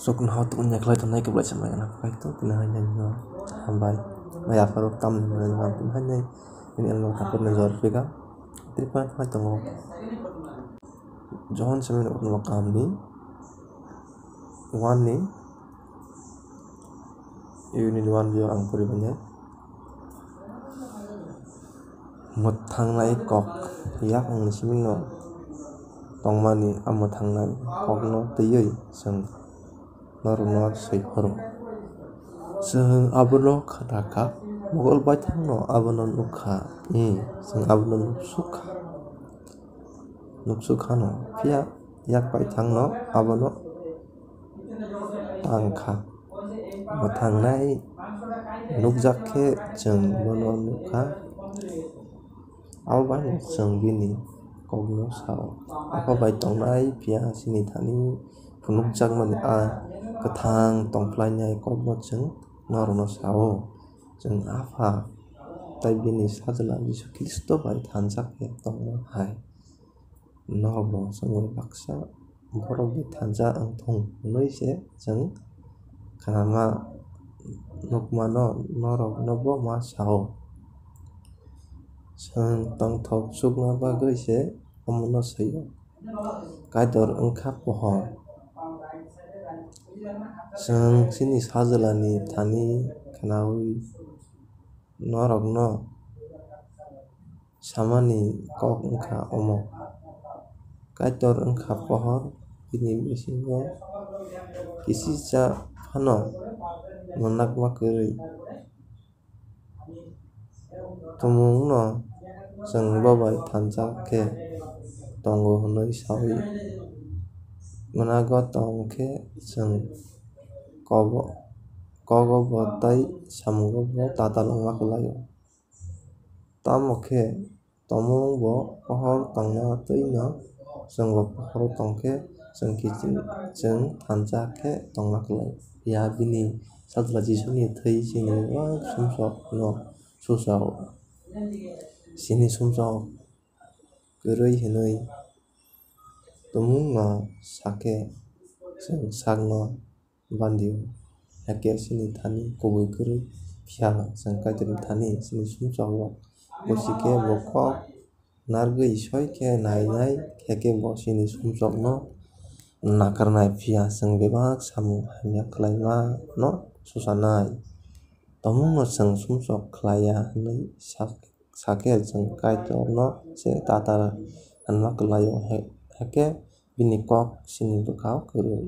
sokun hau tu nyak lai tanai ke belai samai na kai tu pina hanya no hambai maya faru tam na pina hanya ini elmo kapur na jor pega tripan hai tango John semen no kam ni wan ni unit 1 bio ang puri banya một thang nai kok yak ang simin no tongmani amo thang nai kok no tiyei sang naruno sei horo sang abono khataka mogol bai thang no abono nukha sang abono nuksukha no pia yak bai thang no abono tangkha mo thang nai nukjakhe jeng bono nukha alban jeng bini kogno sao apa bai tongnai pia sini thani phunukjak mani kathang tongplainyai kogno jeng norno sao jeng apa tai bini sajala Jisu Kristo bai thanjakhe tongno hai norno sangoi baksa borok bi thanja ang thong noise jeng kanama nukmano norok no bo ma sao sang tongthok sukna bagui se amono sayo kaidor wngkha pohor sang sini sajalani thani khanawi norok no samani kok wngkha omo kaidor wngkha pohor bini bisingo kisisa phano monakma kwrwi tumung no jeng bobai thanjakhe tongo hinui sawi manago tongkhe jeng kogo bo tai samungo bo tatalongma kwlaio tamokhe tomung bo pohor tongna twino jeng bo pohor tongkhe jeng thanjakhe tongna klai pia bini sajala Jisu ni thei sini sumsok no susao sini sumsok kwrwi hinui tumung no sake jeng sakno bandio hake sini thani kubui kwrwi phiya jeng kaitoi thani sini sumsok o bosike bo kok nargui soikhe nainai kheke bo sini sumsok no nakarnai phiya jeng bebak samung hamya khlaima no susanai tomung no jeng sumsok khlaiya hinui sake jeng kaitor no je tata hanma klaio hake bini kok sini bwkhao kwrwi.